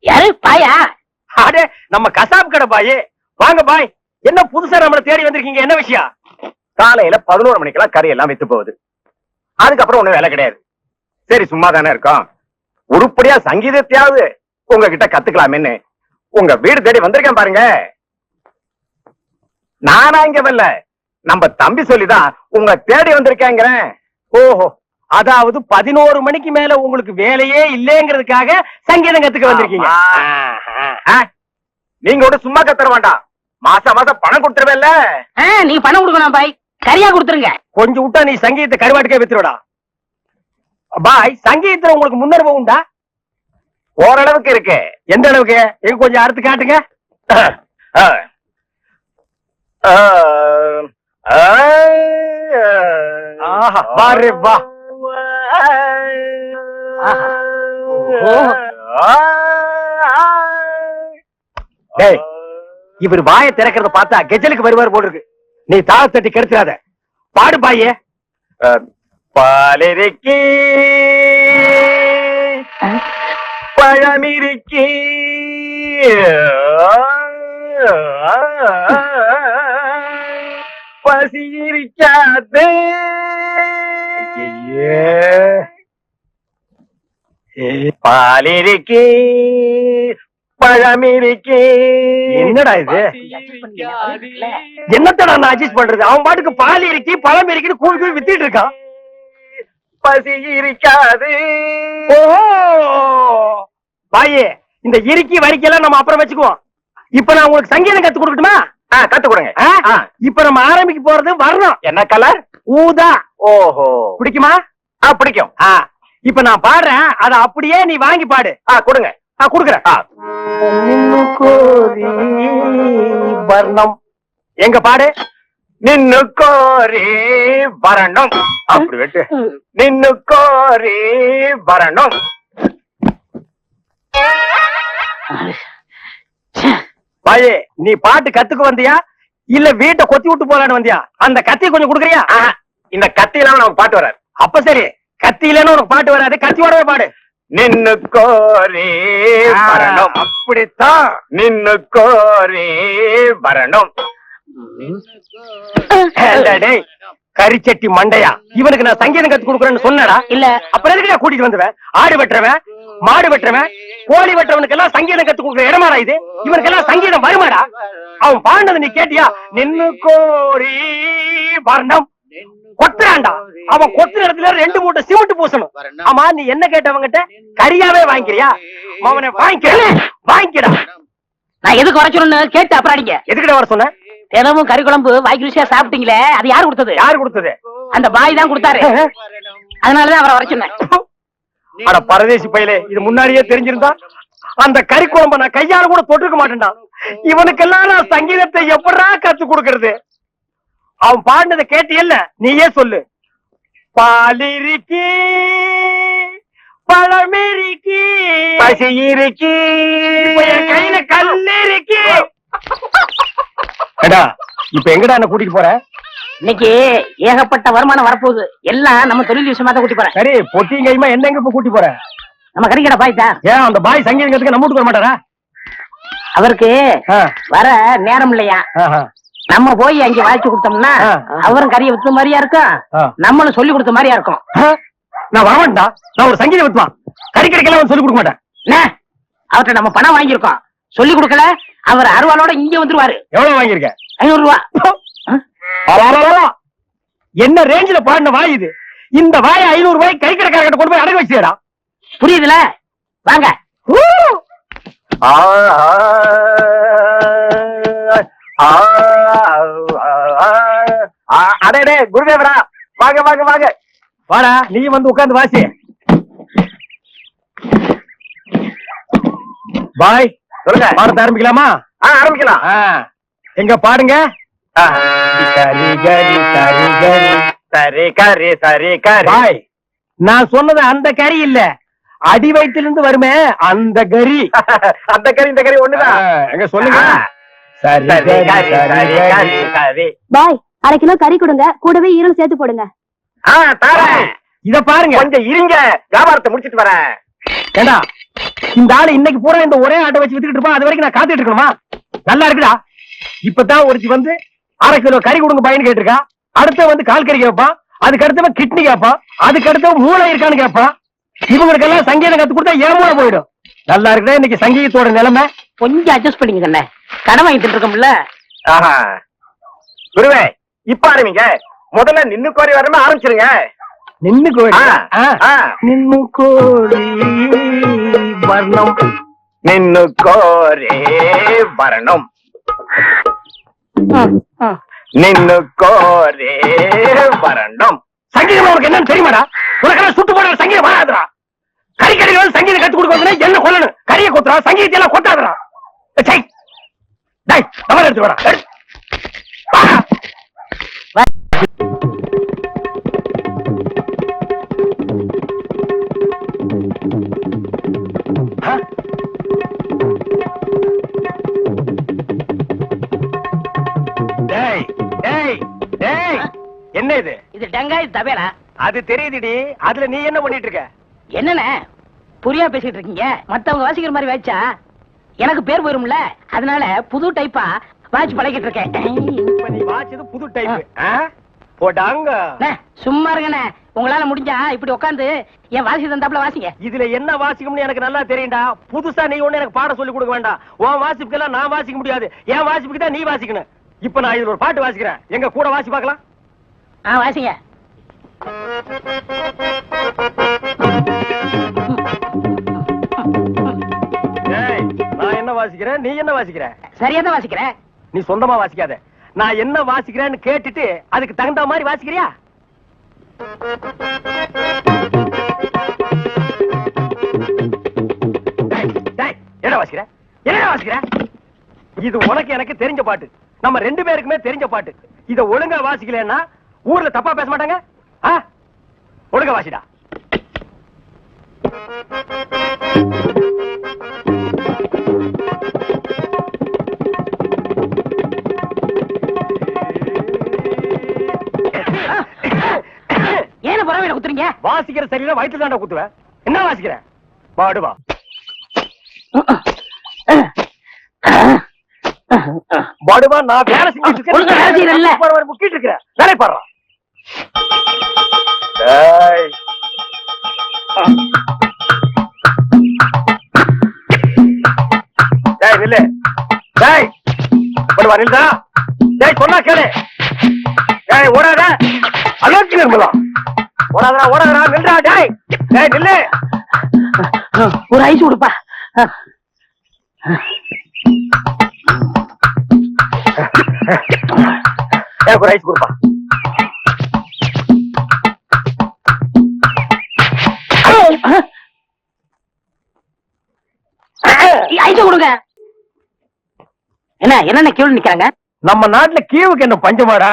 யாரு பாயா? அடே நம்ம கசாப் கடை பாய். வாங்க பாய், என்ன புதுசா நம்மளை தேடி வந்திருக்கீங்க? என்ன விஷயம்? காலையில 11 மணிக்கெல்லாம் கறி எல்லாம் வித்து போகுது. அதுக்கப்புறம் ஒண்ணும் வேலை கிடையாது. சரி சும்மா தானே இருக்கோம், உருப்படியா சங்கீதத்தையாவது உங்ககிட்ட கத்துக்கலாமேன்னு உங்க வீடு தேடி வந்திருக்கேன் பாருங்க. நானா இங்க வரல, நம்ம தம்பி சொல்லிதான் உங்க தேடி வந்திருக்கேங்கிறேன். ஓஹோ, அதாவது 11 மணிக்கு மேல உங்களுக்கு வேலையே இல்லைங்கிறதுக்காக சங்கீதம் கத்துக்க வந்திருக்கீங்க. நீங்க கூட சும்மா கத்துற வேண்டாம், மாசம் மாசம் பணம் கொடுத்துருவேல்ல. நீங்க பணம் கொடுக்கணும் பாய், சரியா கொடுத்துருங்க. கொஞ்சம் விட்டா நீ சங்கீதத்தை கருவாட்டுக்கே வித்துருடா. பாய், சங்கீதத்துல உங்களுக்கு முன்னனுபவம் உண்டா? ஓரளவுக்கு இருக்கு. எந்த அளவுக்கு? எங்க கொஞ்சம் அறுத்து காட்டுங்க. பாரு வா. இவர் வாயை திறக்கிறத பார்த்தா கெஜலுக்கு வருவார் போல் இருக்கு. நீ தாள தட்டி கெடுத்துறாத. பாடு பாயே. பாலிருக்கி பழமிருக்கி பசியிருக்காது. பாலிருக்கி பழமிருக்கி. என்னடா இது? என்னத்தடா நான் அட்ஜஸ்ட் பண்றது? அவன் பாட்டுக்கு பால் இருக்கி பழம் இருக்குன்னு கூவி கூவி வித்திட்டு இருக்கான். பசி இருக்காது. ஓஹோ பாயே, இந்த இறுக்கி வரிக்கெல்லாம் நம்ம அப்புறம் வச்சுக்குவோம். இப்ப நான் உங்களுக்கு சங்கீதம் கத்து கொடுக்கட்டுமா? கத்து கொடுங்க. இப்ப நம்ம ஆரம்பிக்க போறது வரணும். என்ன கலர்? ஊதா. ஓஹோ, பிடிக்குமா? பிடிக்கும். இப்ப நான் பாடுறேன், அத அப்படியே நீ வாங்கி பாடு. கொடுங்க. கொடுக்குறேன். வர்ணம் எங்க பாடு. நின்னு கோரி வரணும். அப்படி வெட்டு. நின்னு கோரி வரணும். பாயே, நீ பாட்டு கத்துக்க வந்தியா இல்ல வீட்டை கொத்தி விட்டு போலான்னு வந்தியா? அந்த கத்தி கொஞ்சம் கொடுக்குறியா? இந்த கத்தி இல்லாம நமக்கு பாட்டு வராது. அப்ப சரி, கத்தி இல்லன்னு உனக்கு பாட்டு வராது, கத்தியோடவே பாடு. நின்னு கோரி வரணும். அப்படித்தான், நின்னு கோரி வரணும். கரிச்சட்டி மண்டையா, இவனுக்கு நான் சங்கீதம் கத்து கொடுக்குறேன்னு சொன்னடா? இல்ல. அப்புறம் எதுக்கு நான் கூட்டிட்டு வந்துவேன்? ஆடு வெட்டுறவன், மாடு வெட்டுறவன், கோழி வெட்டுறவனுக்கு எல்லாம் சங்கீதம் கத்து கொடுக்குற இடமாடா இது? இவனுக்கு எல்லாம் சங்கீதம் வருமாடா? அவன் பாண்டது நீ கேட்டியா? நின்னு கோரி வரணும். கொத்துறான்டா. அவன் கொத்துற இடத்துல 2 மூட்டை சிமெண்ட் பூசணும். ஆமா, நீ என்ன கேட்டவங்கிட்ட? கரியாவே வாங்கிக்கிறியா? அவனை வாங்கிக்கடா. நான் எதுக்கு வர சொன்னு கேட்டு அப்புறம் அடிங்க. எதுக்கிட்ட வர சொன்ன? தினமும் கறி குழம்பு வாய்க்கு ருசியா சாப்பிட்டீங்களே, அது யாரு கொடுத்தது? யாரு கொடுத்தது? அந்த பாய் தான் கொடுத்தாரு. அதனாலதான் அவரை வர சொன்னேன். அட பரதேசி பையலே, இது முன்னாடியே தெரிஞ்சிருந்தா அந்த கறி குழம்ப நான் கையால கூட தொட்டுக்க மாட்டேன்டா. இவனுக்கெல்லாம் நான் சங்கீதத்தை எப்படா கத்து கொடுக்கறது? அவன் பாடினதை கேட்டியல்ல, நீயே சொல்லு. பாலிருக்கி பழமிருக்கி பசியிருக்கி கையில கல்லிருக்கி. இப்ப எங்கடா என்ன கூட்டிட்டு போற? இன்னைக்கு ஏகப்பட்ட வருமானம் வரப்போகுது. எல்லாம் நம்ம தொழில் விஷயமா தான் கூட்டி போறேன். சரி, பொட்டியும் கைமா என்ன எங்க இப்ப கூட்டி போற? நம்ம கறிக்கடை பாய்த்தா. ஏன் அந்த பாய் சங்கீதத்துக்கு நம்ம வீட்டுக்கு வர மாட்டாரா? அவருக்கு வர நேரம் இல்லையா? நம்ம போய் அங்க வாய்ச்சி கொடுத்தோம்னா அவரும் கறியை வித்த மாதிரியா இருக்கும், நம்மளும் சொல்லி கொடுத்த மாதிரியா இருக்கும். நான் வரமாட்டா, நான் ஒரு சங்கீதம் வித்துவான். கறிக்கடைக்கெல்லாம் சொல்லி கொடுக்க மாட்டேன். அவர்கிட்ட நம்ம பணம் வாங்கியிருக்கோம், சொல்லி கொடுக்கல. அவர் அருவாளோட இங்க வந்துருவாரு. எவ்வளவு வாங்கியிருக்க? 500 ரூபா. என்ன ரேஞ்சில பாடின வாய் இது? இந்த வாயை 500 ரூபாய் கறிக்கடைக்காரர்கிட்ட கொண்டு போய் அடகு வச்சுடா. புரியுதுல? வாங்க. அடே குருதேவரா, வாங்க வாங்க வாங்க. வாடா, நீ வந்து உட்கார்ந்து வாசி. பாய் சொல்லுங்க, பாடத்தை ஆரம்பிக்கலாமா? ஆரம்பிக்கலாம். எங்க பாடுங்க. சரி கரி சரி கரி சரி கரி சரி கரி. பாய், நான் சொன்னது அந்த கறி இல்ல, அடி வயிற்றிலிருந்து வருமே அந்த கறி. அந்த கறி இந்த கறி ஒண்ணுதான். எங்க சொல்லுங்க. சரி சரி சரி சரி. பாய், 1/2 கிலோ கறி கொடுங்க, கூடவே ஈரல் சேர்த்து போடுங்க. தாரேன். இத பாருங்க, கொஞ்சம் இருங்க, வியாபாரத்தை முடிச்சிட்டு வரேன். ஏண்டா, இந்த ஆளு இன்னைக்கு பூரா இந்த ஒரே ஆட்டை வச்சு வித்துக்கிட்டு இருப்பான். அது வரைக்கும் நான் காத்துட்டு இருக்கணுமா? நல்லா இருக்குடா. இப்பதான் ஒருத்தி வந்து 1/2 கிலோ கறி கொடுங்க பையன் கேட்டிருக்கா. அடுத்த வந்து கால் கறி கேட்பான், அதுக்கு அடுத்தவன் கிட்னி கேட்பான், அதுக்கு அடுத்தவன் மூளை இருக்கான்னு கேட்பான். இவங்களுக்கெல்லாம் சங்கீதம் கத்து கொடுத்தா ஏமா போயிடும். நல்லா இருக்குதா இன்னைக்கு சங்கீதத்தோட நிலைமை? கொஞ்சம் அட்ஜஸ்ட் பண்ணிக்க கண்ணே, கடன் வாங்கிட்டு இருக்கோம்ல. குருவே, இப்ப ஆரம்பிங்க. முதல்ல நின்னு கோரி வரமே ஆரம்பிச்சிருங்க. நின்னு கோரி, நின்னு கோரி வர்ணம், நின்னு கோரே வர்ணம், நின்னு கோரே வர்ணம். சங்கீதம் உனக்கு என்னன்னு தெரியுமாடா? உனக்கெல்லாம் சுட்டு போட சங்கீதம் வராதுடா. கறிக்கடையில் சங்கீதம் கத்து கொடுக்கணும், என்ன கொல்லணும்? கறியை கொத்துறா, சங்கீதத்தை எல்லாம் கொட்டாதுடா. தவறு எடுத்து வரா. என்ன இது? இது டங்காய் தவேரா. அது தெரியுதுடி. அதுல நீ என்ன பண்ணிட்டு இருக்க? என்னண்ணே புரியா பேசிட்டு இருக்கீங்க? மத்தவங்க வாசிக்கிற மாதிரி வாய்ச்சா எனக்கு பேர் போயிரும்ல, அதனால புது டைப்பா வாட்ச் பழகிட்டு இருக்கேன். இப்ப நீ வாட்சது புது டைப் போடாங்க. சும்மா இருங்கண்ணே, உங்களால முடிஞ்சா இப்படி உட்காந்து என் வாசி தந்தாப்புல வாசிங்க. இதுல என்ன வாசிக்கும்னு எனக்கு நல்லா தெரியும்டா. புதுசா நீ ஒண்ணு எனக்கு பாடம் சொல்லி கொடுக்க வேண்டாம். உன் வாசிப்புக்கெல்லாம் நான் வாசிக்க முடியாது. என் வாசிப்புக்கு தான் நீ வாசிக்கணும். இப்ப நான் இதுல ஒரு பாட்டு வாசிக்கிறேன், எங்க கூட வாசி பார்க்கலாம். வாசிங்க. நான் என்ன வாசிக்கிறேன், நீ என்ன வாசிக்கிற? சரியா தான் வாசிக்கிறேன். நீ சொந்தமா வாசிக்காத. நான் என்ன வாசிக்கிறேன்னு கேட்டுட்டு அதுக்கு தகுந்த மாதிரி வாசிக்கிறியா? என்ன வாசிக்கிற? என்ன வாசிக்கிற? இது உனக்கு எனக்கு தெரிஞ்ச பாட்டு, நம்ம 2 பேருக்குமே தெரிஞ்ச பாட்டு. இத ஒழுங்கா வாசிக்கலன்னா ஊர்ல தப்பா பேச மாட்டாங்க. ஒழுங்கா வாசிடா. ஏன பரவாயில்ல குத்துறீங்க? வாசிக்கிற சரியில்லை, வயிற்று தாண்டா குத்துவேன். என்ன வாசிக்கிற? பாடுவா. பாடுவா. நான் வேலை செஞ்சுட்டு இருக்கேன், முக்கிட்டு இருக்கிறேன். வேலை பாடுறான். நில்லு. நில்றா. சொன்னா கேளு. ஓடாத. அலோச்சி நிர்மலா. ஓடாதா ஓடாதா. நில்றா. நில்லு. ஒரு ஐஸ் கொடுப்பா. ஒரு ஐஸ் கொடுப்பா. ஐஸ் கொடுங்க. என்ன கீழே நிக்கிறாங்க? நம்ம நாட்டுல கீவுக்கு என்ன பஞ்சமாடா?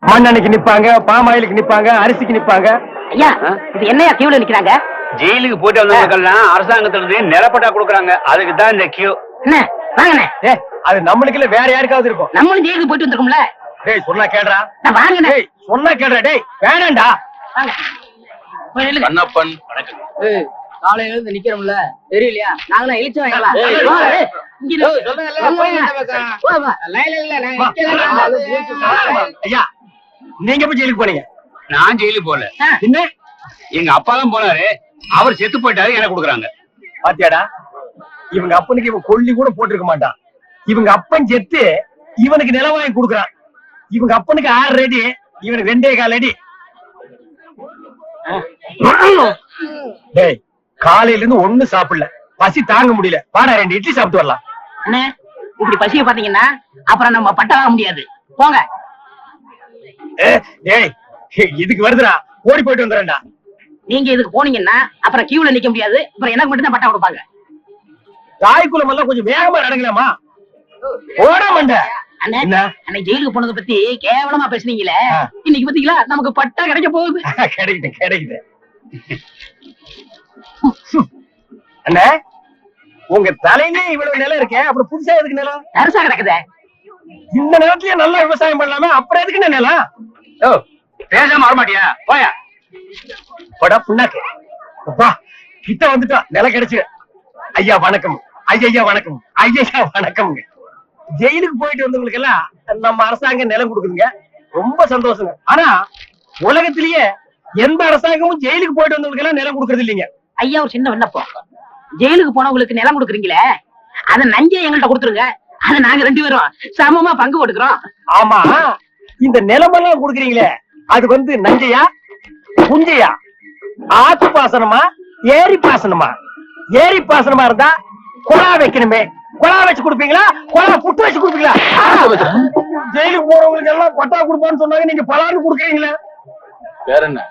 மண்ணெண்ணைக்கு நிப்பாங்க, பாமாயிலுக்கு நிப்பாங்க, அரிசிக்கு நிப்பாங்க. ஐயா, இது என்னையா கீவுல நிக்கிறாங்க? ஜெயிலுக்கு போயிட்டு வந்தவங்களுக்கெல்லாம் அரசாங்கத்துல இருந்து நிலப்பட்டா கொடுக்குறாங்க. அதுக்கு தான் இந்த கியூ. வாங்கண்ணே. அது நம்மளுக்கு இல்ல, வேற யாருக்காவது இருக்கும். நம்மளும் ஜெயிலுக்கு போயிட்டு வந்திருக்கோம்ல. டேய் சொன்னா கேடுறா. வாங்கண்ணே. சொன்னா கேடுறா. டேய் வேணாண்டா. கண்ணப்பன் காலையில இருந்து நிக்கிறோம்ல, தெரியலையா? நாங்க இழிச்சு வாங்கலாம். ஐயா, நீங்க போய் ஜெயிலுக்கு போனீங்க? நான் ஜெயிலுக்கு போல. என்ன? எங்க அப்பா தான் போனாரு. அவர் செத்து போயிட்டாரு, எனக்கு கொடுக்குறாங்க. பாத்தியாடா, இவங்க அப்பனுக்கு இவன் கொல்லி கூட போட்டிருக்க மாட்டான். இவங்க அப்பன் செத்து இவனுக்கு நிலம் வாங்கி கொடுக்குறான். இவங்க அப்பனுக்கு 6 அடி, இவனுக்கு 2.25 அடி. டேய், காலையில இருந்து ஒண்ணும் சாப்பிடல, பசி தாங்க முடியல. வாடா 2 இட்லி சாப்பிட்டு வரலாம். அண்ணே, இப்படி பசிய பாத்தீங்கன்னா அப்புறம் நம்ம பட்ட வாங்க முடியாது. போங்க. டேய், இதுக்கு வருதுடா, ஓடி போயிட்டு வந்துறேன்டா. நீங்க இதுக்கு போனீங்கன்னா அப்புறம் கியூல நிக்க முடியாது. அப்புறம் எனக்கு மட்டும் தான் பட்டா கொடுப்பாங்க. தாய்க்குளம் எல்லாம் கொஞ்சம் வேகமா நடங்கலாமா? ஓட மாட்ட. அன்னைக்கு ஜெயிலுக்கு போனதை பத்தி கேவலமா பேசுனீங்களே, இன்னைக்கு பாத்தீங்களா நமக்கு பட்டா கிடைக்க போகுது. கிடைக்குது. அண்ணா, உங்க தலையிலே இவ்வளவு நிலம் இருக்கே, அப்புறம் புதுசா எதுக்கு நிலம்? அரசா கிடக்குதே. இந்த நிலத்திலேயே நல்லா விவசாயம் பண்ணலாமே, அப்புறம் எதுக்கு நிலம்? பேசாம வரமாட்டியா? போயா. படா புண்ணாக்கு. அப்பா கிட்ட வந்துட்டா நிலம் கிடைச்சு. ஐயா வணக்கம். ஐயா வணக்கம். ஐயா வணக்கம். ஜெயிலுக்கு போயிட்டு வந்தவங்களுக்கு எல்லாம் நம்ம அரசாங்கம் நிலம் கொடுக்குதுங்க. ரொம்ப சந்தோஷங்க. ஆனா உலகத்திலேயே எந்த அரசாங்கமும் ஜெயிலுக்கு போயிட்டு வந்தவங்களுக்கு எல்லாம் நிலம் கொடுக்கறது இல்லைங்க. ஐயா ஒரு சின்ன விண்ணப்பம். ஜெயிலுக்கு போனவங்களுக்கு நிலம் கொடுக்குறீங்களே, அத நஞ்சே எங்கள்கிட்ட கொடுத்துருங்க. அத நாங்க 2 பேரும் சமமா பங்கு போட்டுக்கிறோம். ஆமா, இந்த நிலமெல்லாம் கொடுக்குறீங்களே, அது வந்து நஞ்சையா புஞ்சையா, ஆத்து பாசனமா ஏரி பாசனமா? ஏரி பாசனமா இருந்தா குழா வைக்கணுமே, குழா வச்சு கொடுப்பீங்களா, குழா புட்டு வச்சு கொடுப்பீங்களா? ஜெயிலுக்கு போறவங்களுக்கு எல்லாம் பட்டா கொடுப்பான்னு சொன்னாங்க, நீங்க பலான்னு கொடுக்குறீங்களா? வேற என்ன?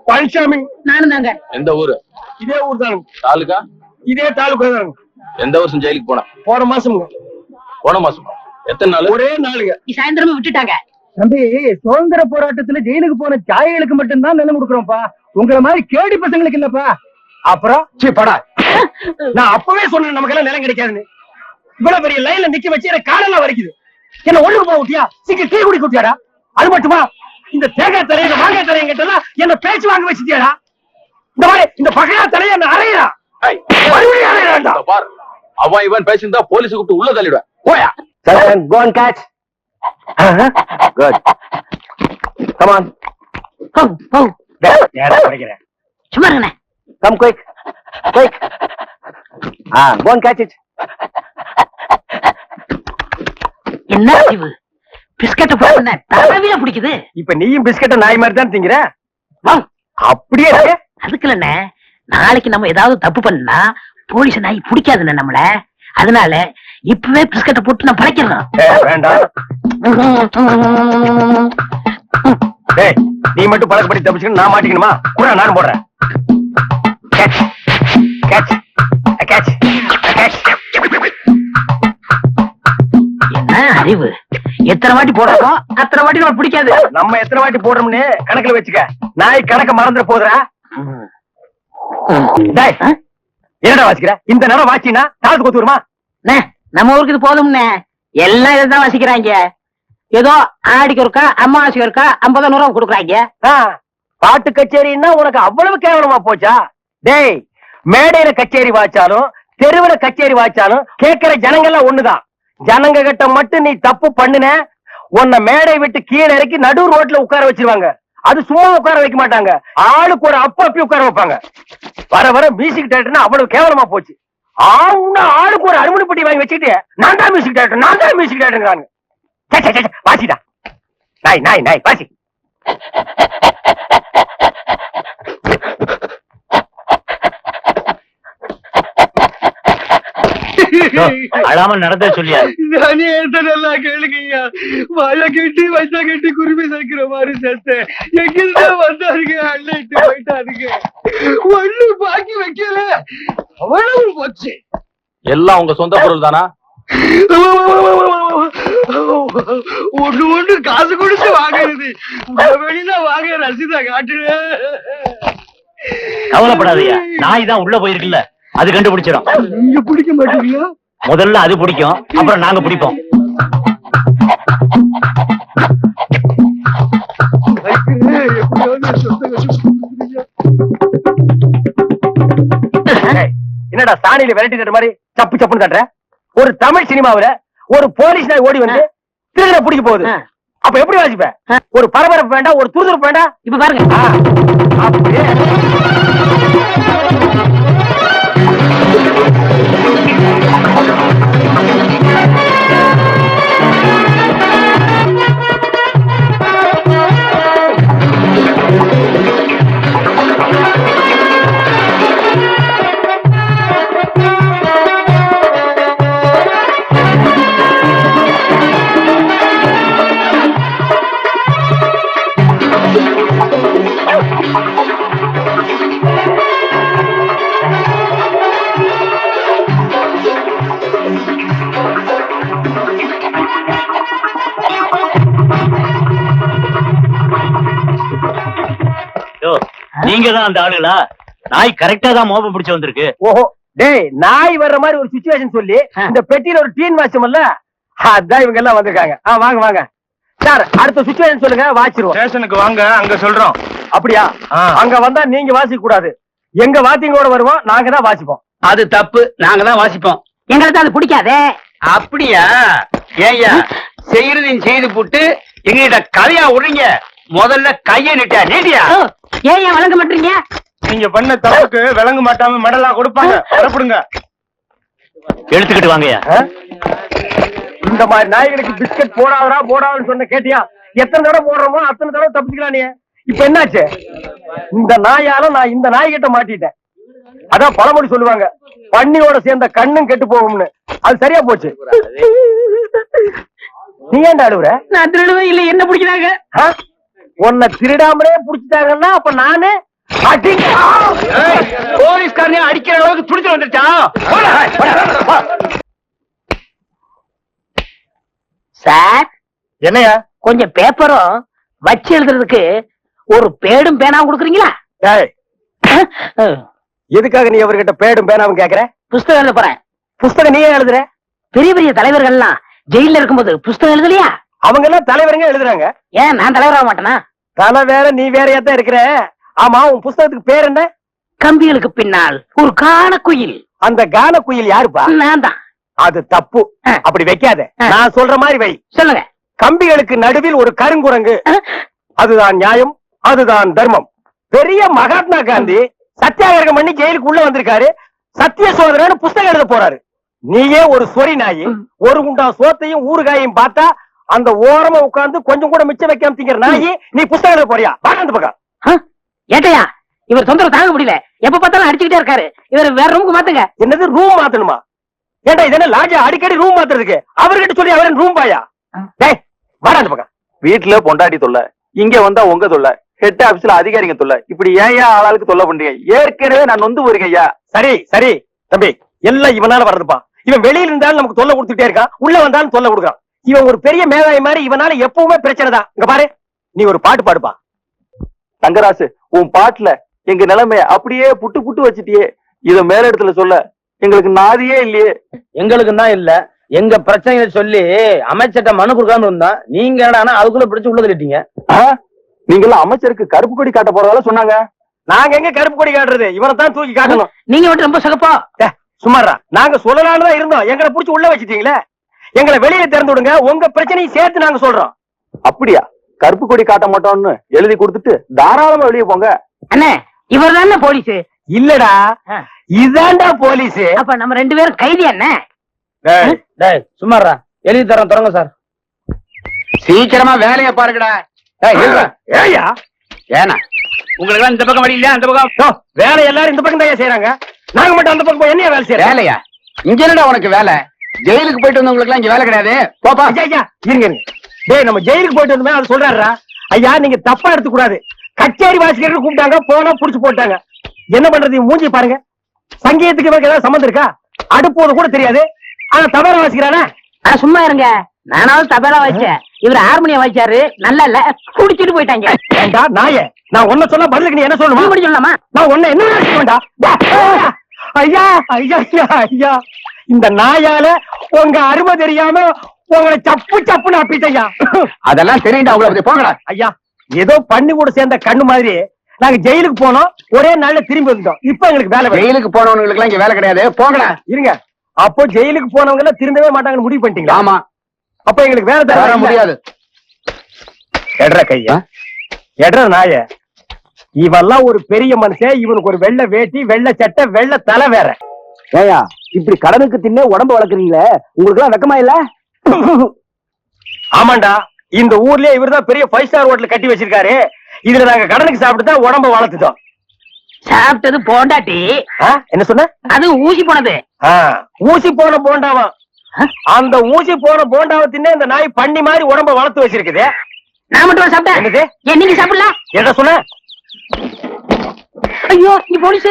பழனிசாமி. நானும் தாங்க. எந்த ஊரு? இதே ஊர் தானுங்க. தாலுகா? இதே தாலுகா தானுங்க. எந்த வருஷம் ஜெயிலுக்கு போன? போன மாசம். போன மாசம் எத்தனை நாள்? ஒரே நாளுங்க. சாயந்தரமா விட்டுட்டாங்க. தம்பி, சுதந்திர போராட்டத்துல ஜெயிலுக்கு போன தியாகிகளுக்கு மட்டும்தான் நிலம் கொடுக்குறோம்ப்பா, உங்களை மாதிரி கேடி பசங்களுக்கு இல்லப்பா. அப்புறம் படா, நான் அப்பவே சொன்னேன் நமக்கு எல்லாம் நிலம் கிடைக்காதுன்னு. இவ்வளவு பெரிய லைன்ல நிக்க வச்சு எனக்கு காலெல்லாம் வரைக்குது. என்ன ஒண்ணுக்கு போக விட்டியா? சீக்கிரம் டீ குடி குட்டியாடா? அது மட்டுமா, இந்த தேங்காய் தலைய மாங்காய் தலைய கிட்ட எல்லாம் என்ன பேச்சு வாங்க வச்சுட்டியாடா? இந்த மாதிரி இந்த பகையா தலைய என்ன அறையா? மறுபடியும் அறையாண்டா பார், அவன் இவன் பேசியிருந்தா போலீஸ் கூப்பிட்டு உள்ள தள்ளிடுவேன். போயா. Go and catch. Good. Come on. சும்மா இருங்கண்ணே. Come quick. Quick. Go and catch it. என்ன அறிவு, பிஸ்கட்ட போன தரவியா பிடிக்குது. இப்ப நீயும் பிஸ்கட்ட நாய் மாதிரி தான் திங்கிற. அப்படியே இருக்கு. அதுக்கு இல்லண்ணே, நாளைக்கு நம்ம ஏதாவது தப்பு பண்ணா போலீஸ் நாய் பிடிக்காதுண்ணே நம்மள. அதனால இப்பவே பிஸ்கட்ட போட்டு நான் பழைக்கிறேன். வேண்டாம். நீ மட்டும் பழக்கப்படி தப்பிச்சுக்கணும், நான் மாட்டிக்கணுமா? கூட நானும் போடுறேன். Catch. Catch. Catch. Catch. என்ன அறிவு, எத்தனை வாட்டி போடுறோமோ அத்தனை வாட்டி நம்ம பிடிக்காது. நம்ம எத்தனை வாட்டி போடுறோம்னு கணக்குல வச்சுக்க. நாய் கணக்க மறந்துட போதுறா. என்னடா வாசிக்கிற? இந்த நேரம் வாசினா காலத்து கொத்து வருமா? நம்ம ஊருக்கு இது போதும்னே, எல்லாம் இதுதான் வாசிக்கிறாங்க. ஏதோ ஆடிக்கு இருக்கா, அம்மாவாசைக்கு இருக்கா 50 ரூபா கொடுக்குறாங்க. பாட்டு கச்சேரின்னா உனக்கு அவ்வளவு கேவலமா போச்சா? டேய், மேடையில கச்சேரி வாச்சாலும் தெருவுல கச்சேரி வாச்சாலும் கேட்கிற ஜனங்கள்லாம் ஒண்ணுதான். ஜனங்க கிட்ட மட்டும் நீ தப்பு பண்ணுன, உன்னை மேடை விட்டு கீழே இறக்கி நடு ரோட்ல உட்கார வச்சிருவாங்க. அது சும்மா உட்கார வைக்க மாட்டாங்க, ஆளுக்கு ஒரு அப்பி உட்கார வைப்பாங்க. வர வர மியூசிக் டைரக்டர்னா அவ்வளவு கேவலமா போச்சு. ஆளுக்கு ஒரு அலுமினி பெட்டி வாங்கி வச்சுட்டு நான் தான் மியூசிக் டைரக்டர், நான் தான் மியூசிக் டைரக்டர். வாசிடா, நாய் நாய் நாய் வாசி. அழாமல் நடந்த சொல்லியா? நானே நல்லா கேளுங்கய்யா. வாழ கட்டி வயசா கட்டி குருவி சேர்க்கிற மாதிரி சேர்த்தேன். எங்கிருந்தா வந்தாருங்க, அள்ளிட்டு போயிட்டாருங்க. ஒண்ணு பாக்கி வைக்கல, அவ்வளவு போச்சு. எல்லாம் உங்க சொந்த பொருள் தானா? ஒண்ணு காசு கொடுத்து வாங்குறது, வெளியில வாங்க ரசீதா காட்டுல. கவலைப்படாதீங்க, நாய் தான் உள்ள போயிருக்குல்ல, அது கண்டுபிடிச்சிடும். நீங்க பிடிக்க மாட்டீங்களா? முதல்ல அது பிடிக்கும், அப்புறம் நாங்க பிடிப்போம். என்னடா சாணியில விரட்டி தட்டுற மாதிரி சப்பு சப்புன்னு தட்டுற? ஒரு தமிழ் சினிமாவுல ஒரு போலீஸ் நாய் ஓடி வந்து திருடனை பிடிக்க போகுது, அப்ப எப்படி வாசிப்ப? ஒரு பரபரப்பு வேண்டாம், ஒரு துருதுருப்பு வேண்டாம். இப்ப பாருங்க, அப்படியே நீங்க தான் அந்த ஆளுங்களா? நாய் கரெக்டா தான் மோப்பம் பிடிச்சு வந்திருக்கு. ஓஹோ, டேய், நாய் வர்ற மாதிரி ஒரு சிச்சுவேஷன் சொல்லி இந்த பெட்டியில ஒரு டீன் வாட்சமல்ல, அதான் இவங்க எல்லாம் வந்திருக்காங்க. வாங்க வாங்க சார், அடுத்த சிச்சுவேஷன் சொல்லுங்க, வாச்சிருவோம். ஸ்டேஷனுக்கு வாங்க, அங்க சொல்றோம். அப்படியா? அங்க வந்தா நீங்க வாசிக்க கூடாது. எங்க வாத்தியங்களோட வருவோம், நாங்க தான் வாசிப்போம். அது தப்பு, நாங்க தான் வாசிப்போம். எங்களுக்கு அது பிடிக்காதே. அப்படியா? ஏய்யா, செய்யறதையும் செய்து போட்டு எங்ககிட்ட கதையா விடுறீங்க. முதல்ல கையை நீட்டியா? ஏன் வழங்க மாட்டீங்க? நீங்க பண்ண தப்புக்கு விளங்க மாட்டாம மெடலா கொடுப்பாங்க. புறப்படுங்க. எடுத்துக்கிட்டு வாங்கய்யா. இந்த மாதிரி நாய்களுக்கு பிஸ்கட் போடாதுன்னு சொன்ன கேட்டியா? எத்தனை தடவை போடுறோமோ அத்தனை தடவை தப்பிச்சுக்கலாம் நீ. இப்ப என்னாச்சு? இந்த நாயால நான் இந்த நாய்கிட்ட மாட்டிட்டேன். அதான் பழமொழி சொல்லுவாங்க, பன்னியோட சேர்ந்த கண்ணும் கெட்டு போகும்னு. அது சரியா போச்சு. நீ ஏன்டா அழுவுற? நான் திருடுவே இல்ல, என்ன பிடிக்கிறாங்க? உன்னை திருடாமலே புடிச்சிட்டாங்கன்னா அப்ப நானு போலீஸ்காரனே அடிக்கிற அளவுக்கு துடிச்சு வந்துருச்சா? சார், என்னையா? கொஞ்சம் பேப்பரும் வச்சு எழுதுறதுக்கு ஒரு பேடும் பேனாவும் கொடுக்குறீங்களா? எதுக்காக நீ அவர்கிட்ட பேடும் பேனாவும் கேக்குற? புஸ்தகம் எழுத போறேன். புஸ்தகம் நீயே எழுதுற? பெரிய பெரிய தலைவர்கள்லாம் ஜெயில இருக்கும்போது புஸ்தகம் எழுதலையா? அவங்க எல்லாம் தலைவருங்க எழுதுறாங்க. ஏன் நான் தலைவராக மாட்டேனா? தலை வேற நீ வேறையா தான் இருக்கிற. ஆமா, உன் புஸ்தகத்துக்கு பேர் என்ன? கம்பிகளுக்கு பின்னால் ஒரு காண குயில். அந்த கான குயில் யாருப்பா? நான் தான். அது தப்பு. அப்படி வைக்காத. நான் சொல்ற மாதிரி வை. சொல்லுங்க. கம்பிகளுக்கு நடுவில் ஒரு கருங்குரங்கு. அதுதான் நியாயம், அதுதான் தர்மம். பெரிய மகாத்மா காந்தி சத்தியாகிரகம் பண்ணி ஜெயிலுக்கு உள்ள வந்திருக்காரு. சத்திய சோதரன்னு புஸ்தகம் எழுத போறாரு. நீயே ஒரு சொறி நாயி, ஒரு குண்டா சோத்தையும் ஊறுகாயையும் பார்த்தா அந்த ஓரமா உட்கார்ந்து கொஞ்சம் கூட மிச்சம் வைக்காம திங்கிற நாயி, நீ புஸ்தகம் எழுத போறியா? அந்த பக்கம். ஏட்டையா, இவர் தொந்தரவு தாங்க முடியல. எப்ப பார்த்தாலும் அடிச்சுக்கிட்டே இருக்காரு. இவர் வேற ரூமுக்கு மாத்துங்க. என்னது ரூம் மாத்தணுமா? ஏண்டா இது என்ன லாட்ஜா அடிக்கடி ரூம் மாத்துறதுக்கு? அவர்கிட்ட சொல்லி அவரன் ரூம் பாயா? டேய் வாடா அந்த பக்கம். வீட்டுல பொண்டாட்டி தொல்லை, இங்க வந்தா உங்க தொல்லை, ஹெட் ஆபீஸ்ல அதிகாரிங்க தொல்லை. இப்படி ஏன் ஆளாளுக்கு தொல்லை பண்றீங்க? ஏற்கனவே நான் நொந்து போறீங்க ஐயா. சரி சரி தம்பி, எல்லாம் இவனால வர்றதுப்பா. இவன் வெளியில இருந்தாலும் நமக்கு தொல்லை கொடுத்துட்டே இருக்கான், உள்ள வந்தாலும் தொல்லை கொடுக்கான். இவன் ஒரு பெரிய மேதாவி மாதிரி, இவனால எப்பவுமே பிரச்சனை தான். இங்க பாரு, நீ ஒரு பாட்டு பாடுப்பா. தங்கராசு, உன் பாட்டுல எங்க நிலைமைய அப்படியே புட்டு புட்டு வச்சிட்டியே. இத மேல இடத்துல சொல்ல எங்களுக்கு நாதியே இல்லையே. எங்களுக்கு தான் இல்ல, எங்க பிரச்சனைகளை சொல்லி அமைச்சர்ட்ட மனு கொடுக்காம இருந்தா நீங்க என்னடா அதுக்குள்ள பிடிச்சு உள்ள தள்ளிட்டீங்க. நீங்களும் அமைச்சருக்கு கருப்பு கொடி காட்ட போறதால சொன்னாங்க. நாங்க எங்க கருப்பு கொடி காட்டுறது? இவனை தான் தூக்கி காட்டணும். நீங்க மட்டும் ரொம்ப சகப்பா. சும்மாரா, நாங்க சொல்லலாம்னு தான் இருந்தோம். எங்களை புடிச்சு உள்ள வச்சிட்டீங்களே. எங்களை வெளியே திறந்து விடுங்க, உங்க பிரச்சனையும் சேர்த்து நாங்க சொல்றோம். அப்படியா? கருப்பு கொடி காட்ட மாட்டோம்னு எழுதி கொடுத்துட்டு தாராளமா வெளியே போங்க. அண்ணே, இவர் தானே போலீஸ்? இல்லடா, இதாண்டா போலீஸ். அப்ப நம்ம 2 பேரும் கைதி அண்ணே. டேய் சும்மாறா, எழுதி தரோம் தொடங்க சார். சீக்கிரமா வேலையை பாருங்கடா. ஏயா ஏனா உங்களுக்கு இந்த பக்கம் வழி இல்லையா? அந்த பக்கம் வேலை எல்லாரும் இந்த பக்கம் தான் செய்யறாங்க. நாங்க மட்டும் அந்த பக்கம் என்னைய வேலை செய்யறோம்? வேலையா? இங்க என்னடா உனக்கு வேலை? ஜெயிலுக்கு போயிட்டு வந்தவங்களுக்கு எல்லாம் இங்க வேலை கிடையாது. போப்பா. ஐயா இருங்க. டேய், நம்ம ஜெயிலுக்கு போயிட்டு வந்தோமே அது சொல்றாருடா. ஐயா நீங்க தப்பா எடுத்துக்க கூடாது. கச்சேரி வாசிக்கிறதுக்கு கூப்பிட்டாங்க, போனா புடிச்சு போட்டாங்க. என்ன பண்றது? மூஞ்சி பாருங்க. சங்கீதத்துக்கு இவருக்கு ஏதாவது சம்பந்தம் இருக்கா? அடுப்போது கூட தெரியாது, ஆனா தபேலா வாசிக்கிறானே. சும்மா இருங்க, நானாவது தபேலா வாய்ச்சேன், இவர் ஹார்மோனியம் வாய்ச்சாரு. நல்லா இல்ல, குடிச்சிட்டு போயிட்டாங்க. ஏண்டா நாயே, நான் ஒன்ன சொன்னா பதிலுக்கு நீ என்ன சொல்லணுமா? மறுபடி சொல்லலாமா? நான் ஒன்ன என்ன வேண்டா? ஐயா ஐயா ஐயா, இந்த நாயால உங்க அருமை தெரியாம உங்களை சப்பு சப்புன்னு அப்பிட்டையா. அதெல்லாம் தெரியுண்டா அவ்வளவு. போங்கடா. ஐயா, ஏதோ பண்ணி கூட சேர்ந்த கண்ணு மாதிரி நாங்க ஜெயிலுக்கு போனோம், ஒரே நாள்ல திரும்பி வந்துட்டோம். இப்ப எங்களுக்கு வேலை. ஜெயிலுக்கு போனவங்களுக்கு எல்லாம் இங்க வேலை கிடையாது. போங்கடா. இருங்க, அப்போ ஜெயிலுக்கு போனவங்க எல்லாம் திரும்பவே மாட்டாங்கன்னு முடிவு பண்ணிட்டீங்களா? ஆமா. அப்ப எங்களுக்கு வேலை தர முடியாது. எட்ற கையா, எட்ற நாய. இவெல்லாம் ஒரு பெரிய மனுஷன், இவனுக்கு ஒரு வெள்ளை வேட்டி, வெள்ளை சட்டை, வெள்ளை தலை வேற. ஏயா இப்படி கடனுக்கு தின்னே உடம்பு வளர்க்குறீங்களே, உங்களுக்கு எல்லாம் வெக்கமா இல்ல? ஆமாண்டா, இந்த ஊர்லயே இவர்தான் பெரிய 5 ஸ்டார் ஹோட்டல் கட்டி வச்சிருக்காரு. இதுல நாங்க கடனுக்கு சாப்பிட்டு தான் உடம்ப வளர்த்துட்டோம். சாப்பிட்டது போண்டாட்டி. என்ன சொன்ன? அது ஊசி போனது. ஊசி போன போண்டாவா? அந்த ஊசி போன போண்டாவை தின்னே இந்த நாய் பண்ணி மாதிரி உடம்ப வளர்த்து வச்சிருக்குது. நான் மட்டும் சாப்பிட்டேன். ஏன் நீங்க சாப்பிடலாம்? என்ன சொன்ன? ஐயோ, நீ போலீஸ்.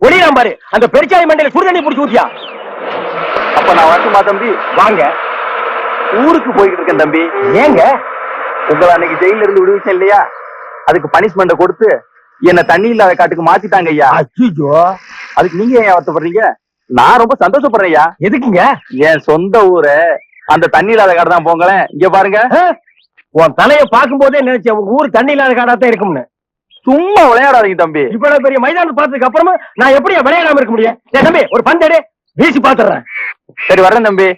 ஒளியாம் பாரு, அந்த பெருச்சாய் மண்டையில சுடுதண்ணி புடிச்சு ஊத்தியா. அப்ப நான் வரட்டுமா தம்பி? வாங்க. ஊருக்கு போய்கிட்டு இருக்கேன் தம்பி. ஏங்க? உங்களை அன்னைக்கு ஜெயில இருந்து விடுவிச்சேன் இல்லையா, அதுக்கு பனிஷ்மெண்ட கொடுத்து என்ன தண்ணி இல்லாத காட்டுக்கு மாத்திட்டாங்க ஐயா. அச்சோ, அதுக்கு நீங்க ஏன் வருத்தப்படுறீங்க? நான் ரொம்ப சந்தோஷப்படுறேன் ஐயா. எதுக்குங்க? என் சொந்த ஊரு அந்த தண்ணி இல்லாத காடு தான். போங்களேன், இங்க பாருங்க. உன் தலைய பார்க்கும் போதே நினைச்சேன் உங்க ஊர் தண்ணி இல்லாத காடாத்தான் இருக்கும்னு. சும்மா விளையாடாதீங்க தம்பி. இவ்வளவு பெரிய மைதானம் பார்த்ததுக்கு அப்புறமா நான் எப்படி விளையாடாம இருக்க முடியும்? தம்பி ஒரு பந்தேடு வீசி பாத்துறேன். சரி வரேன் தம்பி.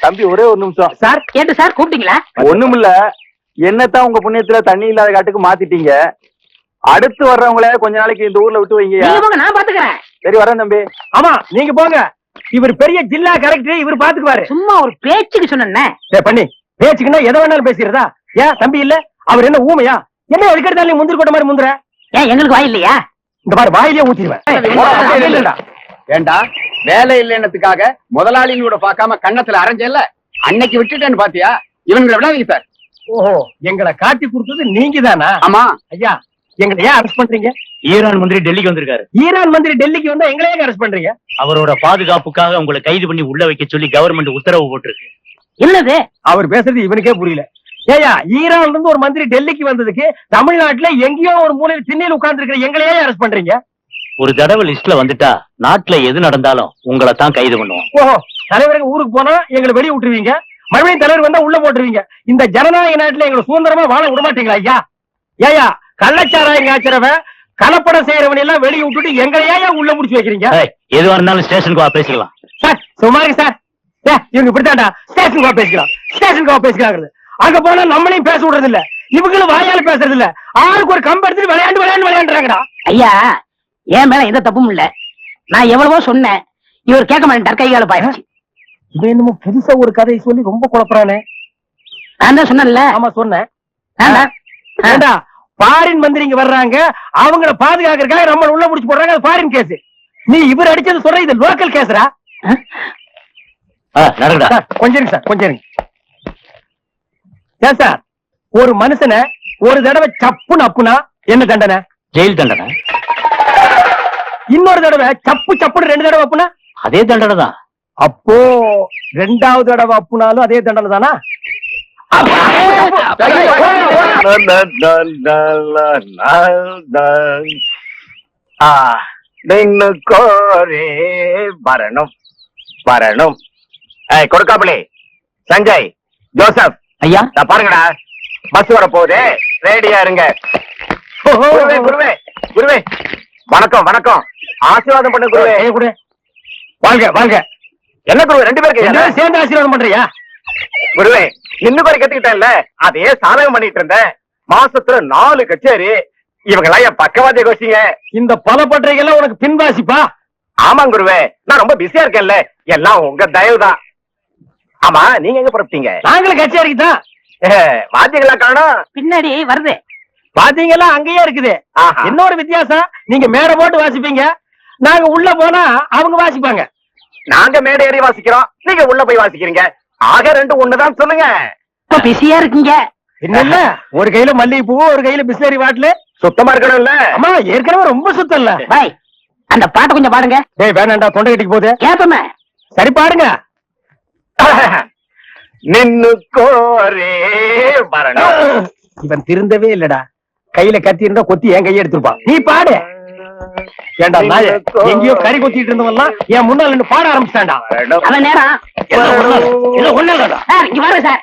தம்பி ஒரே ஒரு நிமிஷம். சார் கேட்டு சார் கூப்பிட்டீங்களா? ஒண்ணுமில்ல, என்னத்தான் உங்க புண்ணியத்துல தண்ணி இல்லாத காட்டுக்கு மாத்திட்டீங்க. அடுத்து வர்றவங்கள கொஞ்ச நாளைக்கு இந்த ஊர்ல விட்டு வைங்க. நீங்க போங்க, நான் பாத்துக்கிறேன். சரி வரேன் தம்பி. ஆமா நீங்க போங்க, இவர் பெரிய ஜில்லா கலெக்டர், இவர் பாத்துக்குவாரு. சும்மா ஒரு பேச்சுக்கு சொன்னேன். பண்ணி பேச்சுக்குன்னா எதை வேணாலும் பேசிடுறதா? ஏன் தம்பி இல்ல, அவர் என்ன ஊமையா? என்ன எடுக்கிறதால முந்திரி கொட்ட மாதிரி முந்துற? ஏன் எங்களுக்கு வாய் இல்லையா? இந்த மாதிரி வாயிலே ஊத்திடுவேன். ஏண்டா வேலை இல்லைன்னதுக்காக முதலாளியோட பார்க்காம கண்ணத்துல அரைஞ்சல அன்னைக்கு விட்டுட்டேன்னு பாத்தியா? இவங்களை விடாதீங்க சார். ஓஹோ, எங்களை காட்டி கொடுத்தது நீங்க தானா? ஆமா ஐயா, எங்களை ஏன் அரெஸ்ட் பண்றீங்க? ஈரான் மந்திரி டெல்லிக்கு வந்திருக்காரு. ஈரான் மந்திரி டெல்லிக்கு வந்தா எங்களை ஏன் அரெஸ்ட் பண்றீங்க? அவரோட பாதுகாப்புக்காக உங்களை கைது பண்ணி உள்ள வைக்க சொல்லி கவர்மெண்ட் உத்தரவு போட்டிருக்கு. என்னது அவர் பேசுறது இவனுக்கே புரியல. ஏயா, ஈரான்ல இருந்து ஒரு மந்திரி டெல்லிக்கு வந்ததுக்கு தமிழ்நாட்டுல எங்கேயோ ஒரு மூலையில் திண்ணையில் உட்கார்ந்து இருக்கிற எங்களையே அரெஸ்ட் பண்றீங்க? ஒரு தடவை லிஸ்ட்ல வந்துட்டா நாட்டுல எது நடந்தாலும் உங்களை தான் கைது பண்ணுவோம். ஓஹோ, தலைவருக்கு ஊருக்கு போனா எங்களை வெளியே விட்டுருவீங்க, மறுபடியும் தலைவர் வந்தா உள்ள போட்டுருவீங்க. இந்த ஜனநாயக நாட்டுல எங்களை சுதந்திரமா வாழ விட மாட்டீங்களா ஐயா? ஏயா, கள்ளச்சாராயம் காய்ச்சறவன் கலப்படம் செய்யறவன் எல்லாம் வெளியே விட்டுட்டு எங்களையா உள்ள முடிச்சு வைக்கிறீங்க? ஏய், எதுவா இருந்தாலும் ஸ்டேஷனுக்கு வா பேசிக்கலாம். சார் சும்மா இருக்கு சார். இவங்க இப்படித்தாண்டா ஸ்டேஷனுக்கு வா பேசிக்கலாம், ஸ்டேஷனுக்கு வா பேசிக்கிறாங்க. அங்க போனா நம்மளையும் பேச விடுறது இல்ல, இவங்களும் வாயால பேசுறது இல்ல. ஆளுக்கு ஒரு கம்பு எடுத்துட்டு விளையாண்டுறாங்கடா. ஐயா, என் மேல எந்த தப்பும் இல்ல. நான் எவ்வளவோ சொன்னேன், இவர் கேட்க மாட்டேன். கையால பாயிடுச்சு. இவன் என்னமோ புதுசா ஒரு கதையை சொல்லி ரொம்ப குழப்பறானே. நான் தான் சொன்னேன்ல. ஆமா சொன்னேன். ஆ. ஏண்டா, ஃபாரின் மந்திரிங்க வர்றாங்க, அவங்கள பாதுகாக்கிறதுக்காக நம்ம உள்ள முடிச்சு போடுறாங்க, அது ஃபாரின் கேஸ். நீ இவர் அடிச்சது சொல்ற, இது லோக்கல் கேஸ்ரா? நடக்குதா? சார் கொஞ்சம் இருங்க சார், கொஞ்சம் இருங்க. ஏன் சார், ஒரு மனுஷனை ஒரு தடவை சப்புன்னு அப்புனா என்ன தண்டனை? ஜெயில் தண்டனை. இன்னொரு தடவை சப்பு சப்புன்னு 2 தடவை அப்புனா அதே தண்டனை தான். அப்போ 2வது தடவை அப்புனாலும் அதே தண்டனை தானா? கோரே வரணும் வரணும். கொடுக்காமலே சஞ்சய், ஜோசப், ஐயா பாருங்கடா, பஸ் வர போகுது, ரெடியா இருங்க. குருவே குருவே குருவே, வணக்கம் வணக்கம், ஆசீர்வாதம் பண்ண குருவே. குடு. வாழ்க வாழ்க. என்ன குருவே 2 பேருக்கு எல்லாரும் சேர்ந்து ஆசீர்வாதம் பண்றியா? குருவே, இன்னும் குறை கத்துக்கிட்டேன்ல, அதையே சாதகம் பண்ணிட்டு இருந்தேன். மாசத்துல 4 கச்சேரி. இவங்கெல்லாம் என் பக்கவாதிய கோஷிங்க. இந்த பல பற்றைகள்லாம் உனக்கு பின்வாசிப்பா? ஆமாங்க குருவே, நான் ரொம்ப பிஸியா இருக்கேன்ல, எல்லாம் உங்க தயவுதான். ஆமா, நீங்க எங்க புறப்பட்டீங்க? நாங்களும் கச்சேரிக்கு தான். வாத்தியங்களா காணோம்? பின்னாடி வருது. பாத்தீங்களா, அங்கேயே இருக்குது. ஆஹா. இன்னொரு வித்தியாசம், நீங்க மேடை போட்டு வாசிப்பீங்க, நாங்க உள்ள போனா அவங்க வாசிப்பாங்க. நாங்க மேடை ஏறி வாசிக்கிறோம், நீங்க உள்ள போய் வாசிக்கிறீங்க. ஆக 2 ஒண்ணுதான் சொல்லுங்க. இப்ப பிஸியா இருக்கீங்க. என்ன, ஒரு கையில மல்லிகைப்பூ, ஒரு கையில பிஸ்லரி பாட்டில். சுத்தமா இருக்கணும்ல? ஆமா, ஏற்கனவே ரொம்ப சுத்தம் இல்ல. பாய், அந்த பாட்டை கொஞ்சம் பாடுங்க. ஏய் வேணாண்டா, தொண்டை கட்டிக்கு போகுது. கேப்பமே. சரி பாடுங்க. நின்னு கோரே வரணும். இவன் திருந்தவே இல்லடா. கையில கத்தி இருந்தா கொத்தி என் கையை எடுத்துருப்பான். நீ பாடு. ஏண்டா நாயே, எங்கேயோ கறி கொத்திட்டு இருந்தவன்லாம் என் முன்னால நின்னு பாட ஆரம்பிச்சான்டா. வரணும். அவன் நேரம் என்ன ஒண்ணு சார், இங்க வாங்க சார்.